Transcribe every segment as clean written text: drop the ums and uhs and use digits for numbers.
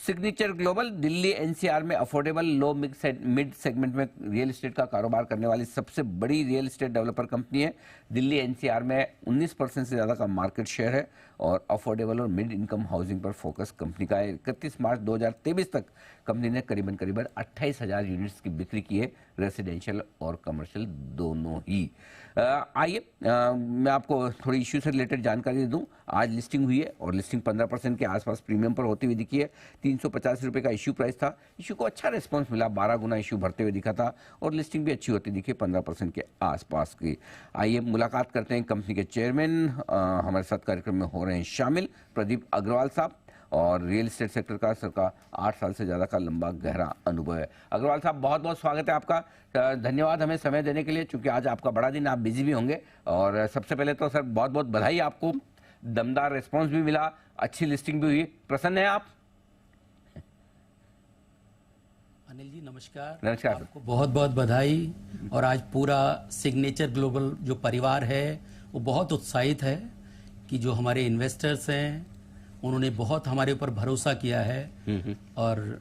Signature global Delhi NCR में affordable लो mid segment में real estate का कारोबार करने वाली सबसे बड़ी रियल एस्टेट डेवलपर कंपनी है। दिल्ली एनसीआर में 19% से ज़्यादा का मार्केट शेयर है और अफोर्डेबल और मिड इनकम हाउसिंग पर फोकस कंपनी का है। 31 मार्च 2023 तक कंपनी ने करीबन 28,000 यूनिट्स की बिक्री की है, रेसिडेंशियल और कमर्शियल दोनों ही। आइए मैं आपको थोड़ी इश्यू से रिलेटेड जानकारी दे दूं। आज लिस्टिंग हुई है और लिस्टिंग 15% के आसपास प्रीमियम पर होती हुई दिखी है। 350 रुपये का इश्यू प्राइस था। इश्यू को अच्छा रिस्पांस मिला, 12 गुना इश्यू भरते हुए दिखा था और लिस्टिंग भी अच्छी होती दिखी 15% के आसपास की। आइए मुलाकात करते हैं कंपनी के चेयरमैन, हमारे साथ कार्यक्रम में हो रहे हैं शामिल, प्रदीप अग्रवाल साहब, और रियल एस्टेट सेक्टर का सरका 8 साल से ज़्यादा का लंबा गहरा अनुभव है। अग्रवाल साहब, बहुत बहुत स्वागत है आपका। धन्यवाद हमें समय देने के लिए, क्योंकि आज आपका बड़ा दिन, आप बिजी भी होंगे। और सबसे पहले तो सर बहुत बहुत बधाई आपको, दमदार रिस्पांस भी मिला, अच्छी लिस्टिंग भी हुई। प्रसन्न है आप? अनिल जी नमस्कार। नमस्कार। आपको बहुत बहुत बधाई। और आज पूरा सिग्नेचर ग्लोबल जो परिवार है वो बहुत उत्साहित है कि जो हमारे इन्वेस्टर्स हैं उन्होंने बहुत हमारे ऊपर भरोसा किया है और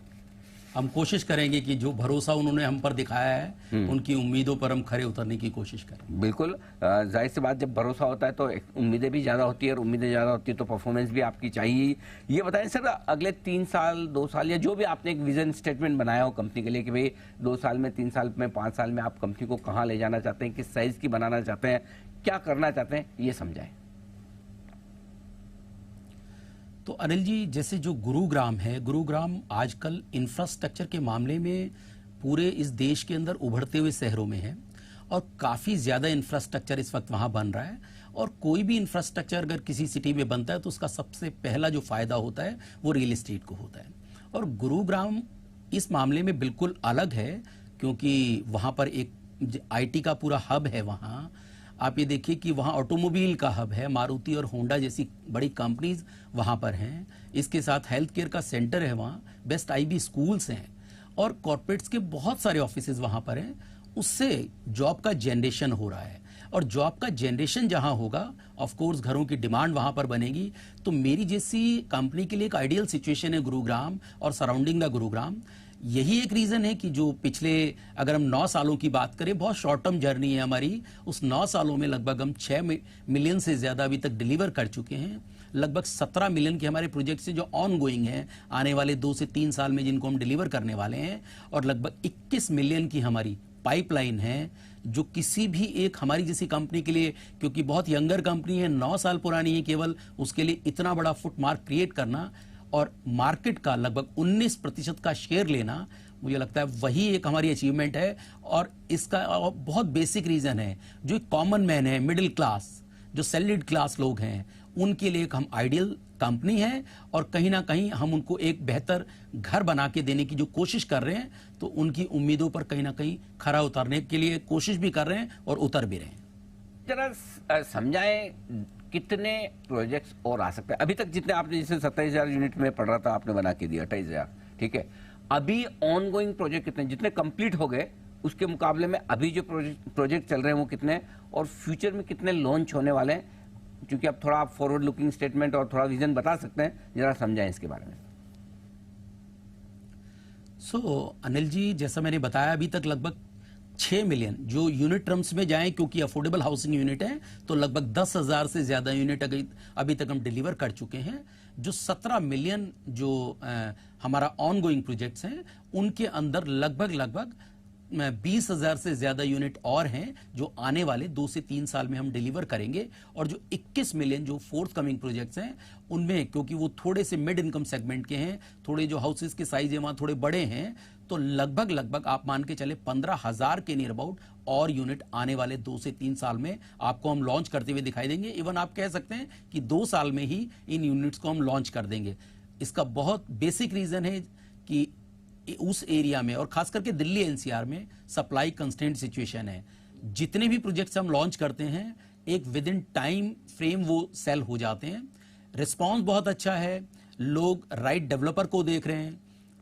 हम कोशिश करेंगे कि जो भरोसा उन्होंने हम पर दिखाया है उनकी उम्मीदों पर हम खरे उतरने की कोशिश करें। बिल्कुल, जाहिर सी बात, जब भरोसा होता है तो उम्मीदें भी ज़्यादा होती है, और उम्मीदें ज़्यादा होती है तो परफॉर्मेंस भी आपकी चाहिए। ये बताएं सर, अगले 3 साल 2 साल या जो भी आपने एक विजन स्टेटमेंट बनाया हो कंपनी के लिए कि भाई 2 साल में, 3 साल में, 5 साल में आप कंपनी को कहाँ ले जाना चाहते हैं, किस साइज़ की बनाना चाहते हैं, क्या करना चाहते हैं, ये समझाएं। तो अनिल जी, जैसे जो गुरुग्राम है, गुरुग्राम आजकल इंफ्रास्ट्रक्चर के मामले में पूरे इस देश के अंदर उभरते हुए शहरों में है और काफ़ी ज़्यादा इंफ्रास्ट्रक्चर इस वक्त वहाँ बन रहा है। और कोई भी इंफ्रास्ट्रक्चर अगर किसी सिटी में बनता है तो उसका सबसे पहला जो फ़ायदा होता है वो रियल एस्टेट को होता है। और गुरुग्राम इस मामले में बिल्कुल अलग है, क्योंकि वहाँ पर एक IT का पूरा हब है। वहाँ आप ये देखिए कि वहाँ ऑटोमोबाइल का हब है, मारुति और होंडा जैसी बड़ी कंपनीज वहाँ पर हैं। इसके साथ हेल्थ केयर का सेंटर है, वहाँ बेस्ट IB स्कूल्स हैं और कॉर्पोरेट्स के बहुत सारे ऑफिसेज वहाँ पर हैं। उससे जॉब का जनरेशन हो रहा है और जॉब का जनरेशन जहाँ होगा, ऑफ कोर्स घरों की डिमांड वहाँ पर बनेगी। तो मेरी जैसी कंपनी के लिए एक आइडियल सिचुएशन है गुरुग्राम और सराउंडिंग द गुरुग्राम। यही एक रीज़न है कि जो पिछले, अगर हम 9 सालों की बात करें, बहुत शॉर्ट टर्म जर्नी है हमारी। उस 9 सालों में लगभग हम 6 मिलियन से ज़्यादा अभी तक डिलीवर कर चुके हैं। लगभग 17 मिलियन के हमारे प्रोजेक्ट्स हैं जो ऑन गोइंग हैं, आने वाले 2 से 3 साल में जिनको हम डिलीवर करने वाले हैं। और लगभग 21 मिलियन की हमारी पाइपलाइन है, जो किसी भी एक हमारी जैसी कंपनी के लिए, क्योंकि बहुत यंगर कंपनी है, 9 साल पुरानी है केवल, उसके लिए इतना बड़ा फुटमार्क क्रिएट करना और मार्केट का लगभग 19% का शेयर लेना, मुझे लगता है वही एक हमारी अचीवमेंट है। और इसका बहुत बेसिक रीज़न है, जो कॉमन मैन है, मिडिल क्लास, जो सैलरीड क्लास लोग हैं, उनके लिए एक हम आइडियल कंपनी है और कहीं ना कहीं हम उनको एक बेहतर घर बना के देने की जो कोशिश कर रहे हैं, तो उनकी उम्मीदों पर कहीं ना कहीं खरा उतरने के लिए कोशिश भी कर रहे हैं और उतर भी रहे हैं। जरा समझाएं कितने प्रोजेक्ट्स और आ सकते हैं? अभी तक जितने आपने, जैसे 27,000 यूनिट में पढ़ रहा था, आपने बना के दिया 28,000, ठीक है। अभी ऑन गोइंग प्रोजेक्ट कितने, जितने कंप्लीट हो गए उसके मुकाबले में अभी जो प्रोजेक्ट चल रहे हैं वो कितने, और फ्यूचर में कितने लॉन्च होने वाले हैं? क्योंकि अब थोड़ा आप फॉरवर्ड लुकिंग स्टेटमेंट और थोड़ा विजन बता सकते हैं, जरा समझाएं इसके बारे में। अनिल जी, जैसा मैंने बताया, अभी तक लगभग 6 मिलियन जो यूनिट टर्म्स में जाएं, क्योंकि अफोर्डेबल हाउसिंग यूनिट है, तो लगभग 10,000 से ज्यादा यूनिट अभी तक हम डिलीवर कर चुके हैं। जो 17 मिलियन जो हमारा ऑन गोइंग प्रोजेक्ट्स हैं, उनके अंदर लगभग 20,000 से ज्यादा यूनिट और हैं जो आने वाले 2 से 3 साल में हम डिलीवर करेंगे। और जो 21 मिलियन जो फोर्थ कमिंग प्रोजेक्ट्स हैं, उनमें क्योंकि वो थोड़े से मिड इनकम सेगमेंट के हैं, थोड़े जो हाउसेस के साइज है वहां थोड़े बड़े हैं, तो लगभग आप मान के चले 15,000 के नियर अबाउट और यूनिट आने वाले 2 से 3 साल में आपको हम लॉन्च करते हुए दिखाई देंगे। इवन आप कह सकते हैं कि 2 साल में ही इन यूनिट्स को हम लॉन्च कर देंगे। इसका बहुत बेसिक रीजन है कि उस एरिया में और खास करके दिल्ली NCR में सप्लाई कंस्ट्रेंट सिचुएशन है। जितने भी प्रोजेक्ट्स हम लॉन्च करते हैं, एक विद इन टाइम फ्रेम वो सेल हो जाते हैं। रिस्पांस बहुत अच्छा है, लोग राइट डेवलपर को देख रहे हैं।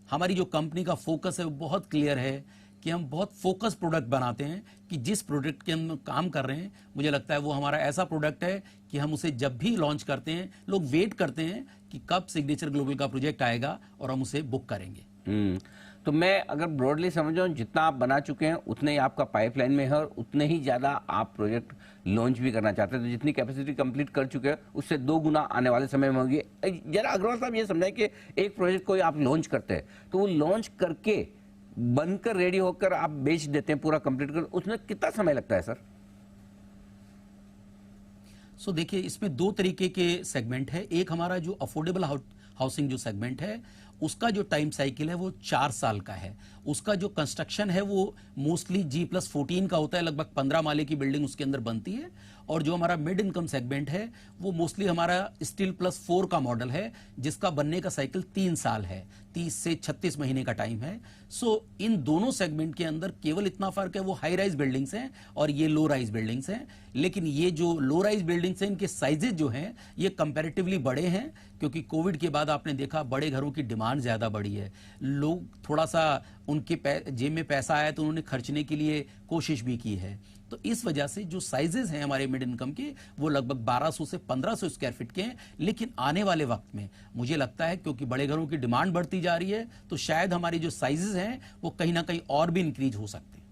हमारी जो कंपनी का फोकस है वो बहुत क्लियर है कि हम बहुत फोकस प्रोडक्ट बनाते हैं कि जिस प्रोडक्ट के हम काम कर रहे हैं मुझे लगता है वो हमारा ऐसा प्रोडक्ट है कि हम उसे जब भी लॉन्च करते हैं लोग वेट करते हैं कि कब सिग्नेचर ग्लोबल का प्रोजेक्ट आएगा और हम उसे बुक करेंगे। तो मैं अगर ब्रॉडली समझूं, जितना आप बना चुके हैं उतने ही आपका पाइपलाइन में है और उतने ही ज़्यादा आप प्रोजेक्ट लॉन्च भी करना चाहते हैं। तो जितनी कैपेसिटी कंप्लीट कर चुके हैं उससे 2 गुना आने वाले समय में होगी। जरा अग्रवाल साहब ये समझाएं कि एक प्रोजेक्ट को आप लॉन्च करते हैं तो वो लॉन्च करके बनकर रेडी होकर आप बेच देते हैं पूरा कंप्लीट कर, उसमें कितना समय लगता है सर? सो देखिए, इसमें 2 तरीके के सेगमेंट है। एक हमारा जो अफोर्डेबल हाउसिंग जो सेगमेंट है उसका जो टाइम साइकिल है वो 4 साल का है। उसका जो कंस्ट्रक्शन है वो मोस्टली G+14 का होता है, लगभग 15 माले की बिल्डिंग उसके अंदर बनती है। और जो हमारा मिड इनकम सेगमेंट है वो मोस्टली हमारा स्टील +4 का मॉडल है जिसका बनने का साइकिल 3 साल है, 30 से 36 महीने का टाइम है। सो इन दोनों सेगमेंट के अंदर केवल इतना फर्क है, वो हाई राइज बिल्डिंग्स हैं और ये लो राइज बिल्डिंग्स हैं। लेकिन ये जो लो राइज बिल्डिंग्स हैं इनके साइजेज जो हैं ये कंपैरेटिवली बड़े हैं, क्योंकि कोविड के बाद आपने देखा बड़े घरों की डिमांड ज्यादा बढ़ी है। लोग थोड़ा सा उनके जेब में पैसा आया तो उन्होंने खर्चने के लिए कोशिश भी की है। तो इस वजह से जो साइजेस हैं हमारे मिड इनकम के वो लगभग 1200 से 1500 स्क्वायर फीट के हैं। लेकिन आने वाले वक्त में मुझे लगता है क्योंकि बड़े घरों की डिमांड बढ़ती जा रही है तो शायद हमारी जो साइजेस हैं वो कहीं ना कहीं और भी इंक्रीज हो सकते हैं।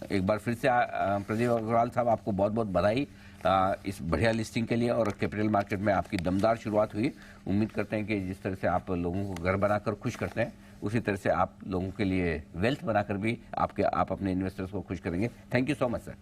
एक बार फिर से प्रदीप अग्रवाल साहब, आपको बहुत बहुत बधाई इस बढ़िया लिस्टिंग के लिए और कैपिटल मार्केट में आपकी दमदार शुरुआत हुई। उम्मीद करते हैं कि जिस तरह से आप लोगों को घर बनाकर खुश करते हैं उसी तरह से आप लोगों के लिए वेल्थ बनाकर भी आप अपने इन्वेस्टर्स को खुश करेंगे। Thank you so much sir.